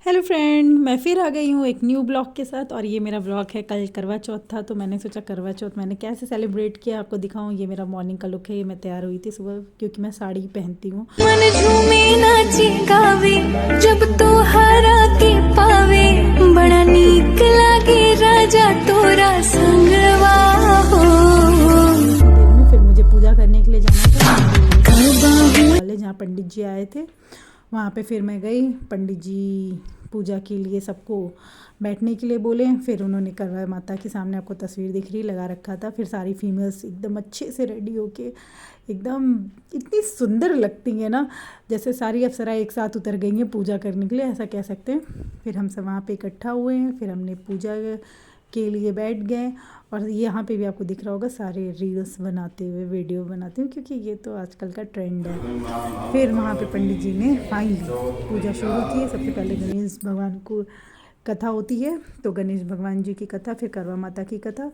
Hello friend, मैं फिर आ गई हूँ एक न्यू ब्लॉग के साथ। और ये मेरा ब्लॉग है, कल करवा चौथ था तो मैंने सोचा करवा चौथ मैंने कैसे सेलिब्रेट किया आपको दिखाऊं। ये मेरा मॉर्निंग का लुक है। ये मैं तैयार हुई थी सुबह क्योंकि मैं साड़ी पहनती हूँ। मन झूमे नाचे गावे जब तो हरा के पावे बड़ा नीक लागे राजा तोरा संगवा हो। देर में फिर मुझे पूजा करने के लिए जाना था वाले जहाँ पंडित जी आए थे वहाँ पे। फिर मैं गई, पंडित जी पूजा के लिए सबको बैठने के लिए बोले। फिर उन्होंने करवा माता के सामने, आपको तस्वीर दिख रही, लगा रखा था। फिर सारी फीमेल्स एकदम अच्छे से रेडी होके एकदम इतनी सुंदर लगती हैं ना, जैसे सारी अप्सरा एक साथ उतर गई हैं पूजा करने के लिए, ऐसा कह सकते हैं। फिर हम सब वहाँ पे इकट्ठा हुए हैं। फिर हमने पूजा के लिए बैठ गए। और यहाँ पे भी आपको दिख रहा होगा सारे रील्स बनाते हुए, वीडियो बनाते हुए, क्योंकि ये तो आजकल का ट्रेंड है। फिर वहाँ पे पंडित जी ने फाइनली पूजा शुरू की। सबसे पहले गणेश भगवान को कथा होती है, तो गणेश भगवान जी की कथा, फिर करवा माता की कथा।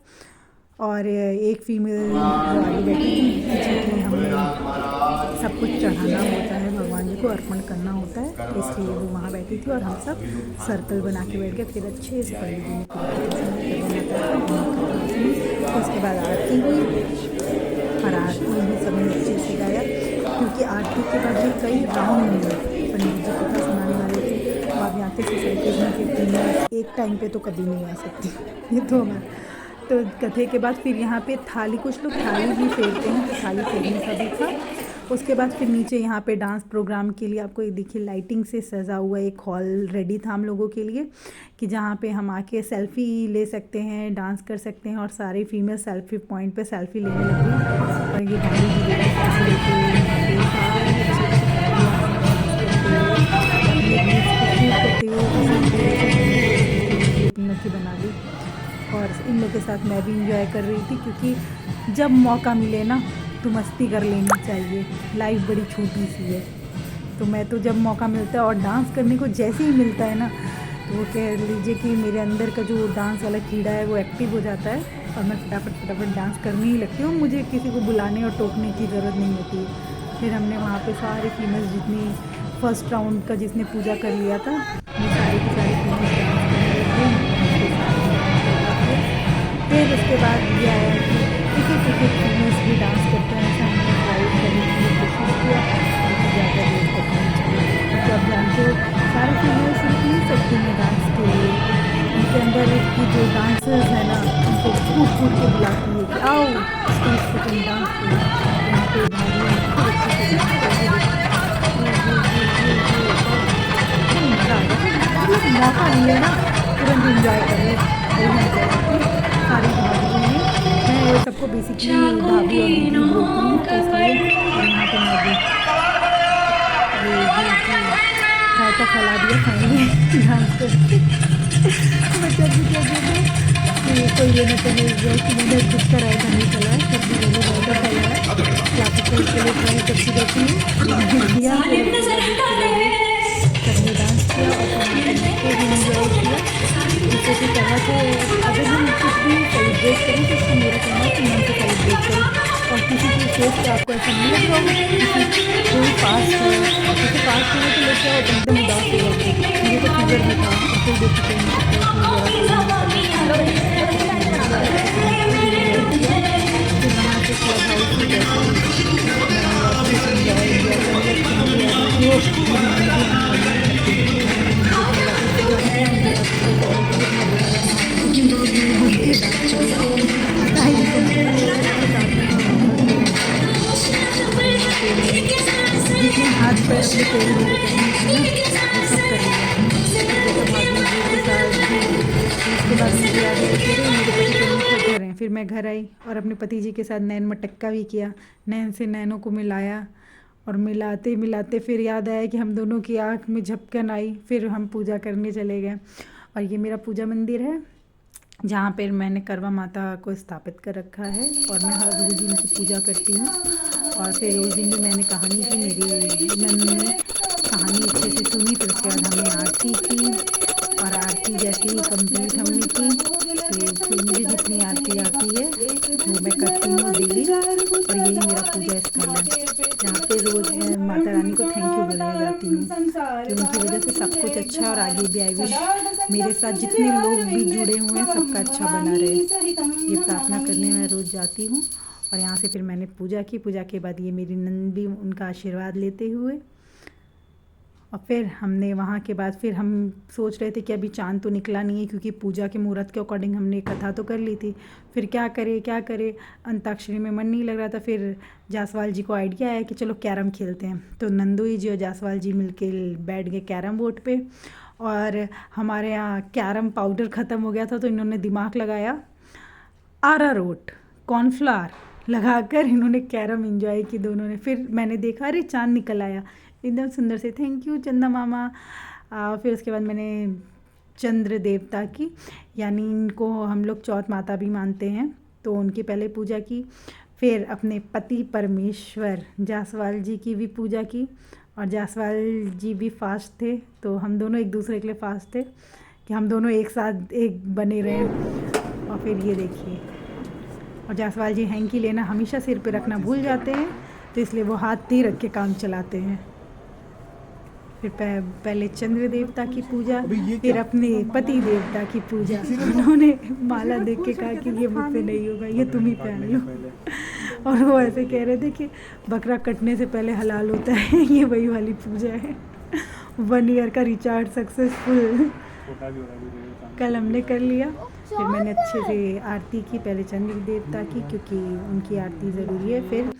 और एक फीमेल आगे बैठी थी जिसमें हमें सब कुछ चढ़ाना होता है, भगवान जी को अर्पण करना होता है, इसलिए वो वहाँ बैठी थी। और हम सब सर्कल बना के बैठ गए। फिर अच्छे से पंडित जी ने उसके बाद आरती हुई। और आरती में सबने अच्छे से गाया, क्योंकि आरती के बाद भी कई राउंड में पंडित जी कथा सुनाने वाले थे। तो आप जानते सोसाइटीज़ में फिर एक टाइम पे तो कभी नहीं आ सकती ये तो हमारा। तो कथे के बाद फिर यहाँ पे थाली, कुछ लोग थाली भी फेरते हैं, तो थाली फेरने का भी था। उसके बाद फिर नीचे यहाँ पे डांस प्रोग्राम के लिए आपको ये देखिए लाइटिंग से सजा हुआ एक हॉल रेडी था हम लोगों के लिए, कि जहाँ पे हम आके सेल्फ़ी ले सकते हैं, डांस कर सकते हैं। और सारे फीमेल सेल्फ़ी पॉइंट पे सेल्फ़ी लेने लगी। और ये गाड़ी की बना ली। और इन लोग के साथ मैं भी इंजॉय कर रही थी, क्योंकि जब मौका मिले ना तो मस्ती कर लेनी चाहिए। लाइफ बड़ी छोटी सी है, तो मैं तो जब मौका मिलता है और डांस करने को जैसे ही मिलता है ना, तो वो कह लीजिए कि मेरे अंदर का जो डांस वाला कीड़ा है वो एक्टिव हो जाता है। और मैं फटाफट डांस करने ही लगती हूँ। मुझे किसी को बुलाने और टोकने की ज़रूरत नहीं होती। फिर हमने वहाँ पे सारे फीमेल्स, जितनी फर्स्ट राउंड का जिसने पूजा कर लिया था, वो सारी की सारी फीमेल्स डांस करने लगी। फिर उसके बाद ये आया कि टिकट फीमेल्स भी डांस करते हैं, ऐसा हमने ट्राई करने की कोशिश किया, लेकिन ज़्यादा देर तक नहीं चला। क्योंकि आप जानते हो सारे फीमेल्स नहीं सकती हैं डांस के लिए। उनके अंदर की जो डांसर्स है ना, उनको कूद कूद के बुलाती है कि आओ स्टेज पर तुम डांस करो। मौका मिले ना तुरंत इंजॉय करें। सारी भाभी हैं, मैं सबको बेसिकली भाभी और दीदी बोलती हूँ, तो इसलिए यहाँ पर मैं भी रायता फैला दिया फाइनली डांस करके। बच्चा भी क्या कि कोई लेना चाहिए कि मैंने खुद का रायता नहीं चलाया, सब भी मैंने रायता फैलाया। क्लासिकल के लिए ट्राई करती रहती हूँ, दिया सबने डांस किया और भी इंजॉय किया। जिससे कि कहा कि अगर हम कुछ भी सेलिब्रेट करें तो उसको मेरा कहना है कि मन से सेलिब्रेट करें। और किसी की फेस पे आपको ऐसा नहीं लग रहा होगा कि कोई पास है, जैसे पास होने के लोग क्या होते हैं एकदम उदास हो जाते हैं। मुझे तो फिगर भी था, कोई देख के नहीं सकता फिर वहाँ से क्लब हाउस में जितने हाथ पैर अपने पेड़ मेरे करने वो सब कर लिया। उसके बाद मुझे याद है कि मेरे पति के घर हैं। फिर मैं घर आई और अपने पति जी के साथ नैन मटक्का भी किया। नैन से नैनों को मिलाया और मिलाते मिलाते फिर याद आया कि हम दोनों की आँख में झपकन आई। फिर हम पूजा करने चले गए। और ये मेरा पूजा मंदिर है, जहाँ पर मैंने करवा माता को स्थापित कर रखा है और मैं हर रोज़ इनकी पूजा करती हूँ। और फिर उस दिन भी मैंने कहानी की, मेरी नन ने कहानी अच्छे से सुनी। फिर उसके बाद हमने आरती की। और आरती जैसे ही कंप्लीट हमने की, फिर मुझे जितनी आरती आती है वो मैं करती हूँ डेली। और यही मेरा पूजा स्थल है, जहाँ पे रोज़ माता रानी को थैंक यू बोलने जाती हूँ कि उनकी वजह वजह से सब कुछ अच्छा है और आगे भी आई विश मेरे साथ जितने लोग भी जुड़े हुए हैं सबका अच्छा बना रहे। ये प्रार्थना करने मैं रोज़ जाती हूँ। और यहाँ से फिर मैंने पूजा की। पूजा के बाद ये मेरी नंद भी उनका आशीर्वाद लेते हुए, और फिर हमने वहाँ के बाद फिर हम सोच रहे थे कि अभी चाँद तो निकला नहीं है, क्योंकि पूजा के मुहूर्त के अकॉर्डिंग हमने कथा तो कर ली थी। फिर क्या करे अंताक्षरी में मन नहीं लग रहा था। फिर जासवाल जी को आइडिया आया कि चलो कैरम खेलते हैं। तो नंदोई जी और जासवाल जी मिलके बैठ गए कैरम बोर्ड पे। और हमारे यहाँ कैरम पाउडर ख़त्म हो गया था, तो इन्होंने दिमाग लगाया, अरारोट कॉर्नफ्लावर लगाकर इन्होंने कैरम एंजॉय की दोनों ने। फिर मैंने देखा अरे चाँद निकल आया एकदम सुंदर से, थैंक यू चंदा मामा। फिर उसके बाद मैंने चंद्र देवता की, यानी इनको हम लोग चौथ माता भी मानते हैं, तो उनकी पहले पूजा की। फिर अपने पति परमेश्वर जासवाल जी की भी पूजा की। और जासवाल जी भी फास्ट थे, तो हम दोनों एक दूसरे के लिए फास्ट थे कि हम दोनों एक साथ एक बने रहें। और फिर ये देखिए, और जासवाल जी हैंकी लेना हमेशा सिर पे रखना भूल जाते हैं, तो इसलिए वो हाथ ही रख के काम चलाते हैं। फिर पहले चंद्र देवता की पूजा, फिर अपने पति देवता की पूजा। उन्होंने माला देख के कहा कि ये मुझसे नहीं होगा, ये तुम ही पहन लो। और वो ऐसे कह रहे थे कि बकरा कटने से पहले हलाल होता है, ये वही वाली पूजा है। 1 ईयर का रिचार्ज सक्सेसफुल कल हमने कर लिया। फिर मैंने अच्छे से आरती की, पहले चंद्र देवता की क्योंकि उनकी आरती ज़रूरी है। फिर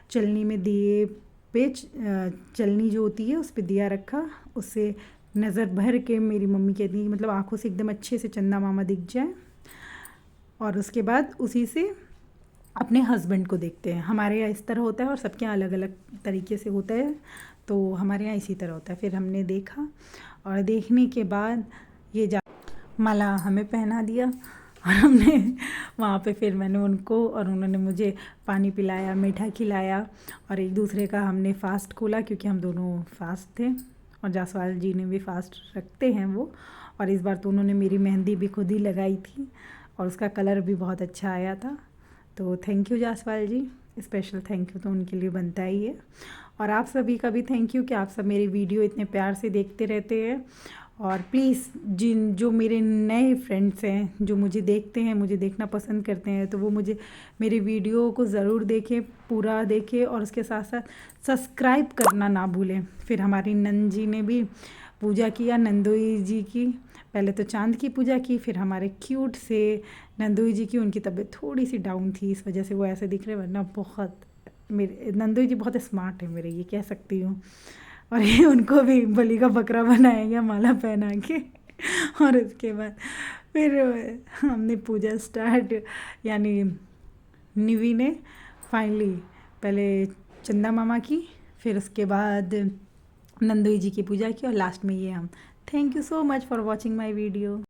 चलनी में दिए पे चलनी जो होती है उस पे दिया रखा, उससे नज़र भर के मेरी मम्मी कहती है मतलब आँखों से एकदम अच्छे से चंदा मामा दिख जाए। और उसके बाद उसी से अपने हस्बैंड को देखते हैं। हमारे यहाँ इस तरह होता है और सबके यहाँ अलग अलग तरीके से होता है, तो हमारे यहाँ इसी तरह होता है। फिर हमने देखा और देखने के बाद ये माला हमें पहना दिया और हमने वहाँ पे फिर मैंने उनको और उन्होंने मुझे पानी पिलाया, मीठा खिलाया और एक दूसरे का हमने फ़ास्ट खोला क्योंकि हम दोनों फास्ट थे और जासवाल जी ने भी फास्ट रखते हैं वो। और इस बार तो उन्होंने मेरी मेहंदी भी खुद ही लगाई थी और उसका कलर भी बहुत अच्छा आया था। तो thank you Jaiswal ji, special thank you तो उनके लिए बनता ही है। और आप सभी का भी थैंक यू कि आप सब मेरी वीडियो इतने प्यार से देखते रहते हैं। और प्लीज़ जो मेरे नए फ्रेंड्स हैं जो मुझे देखते हैं, मुझे देखना पसंद करते हैं, तो वो मुझे मेरी वीडियो को ज़रूर देखें, पूरा देखें और उसके साथ साथ सब्सक्राइब करना ना भूलें। फिर हमारी नंद जी ने भी पूजा किया, नंदोई जी की। पहले तो चांद की पूजा की, फिर हमारे क्यूट से नंदोई जी की। उनकी तबीयत थोड़ी सी डाउन थी, इस वजह से वो ऐसे दिख रहे, वरना बहुत मेरे नंदोई जी बहुत स्मार्ट है मेरे, ये कह सकती हूँ। और ये उनको भी बलि का बकरा बनाया गया माला पहना के। और उसके बाद फिर हमने पूजा स्टार्ट, यानी निवी ने फाइनली पहले चंदा मामा की, फिर उसके बाद नंदोई जी की पूजा की और लास्ट में ये हम। Thank you so much for watching my video.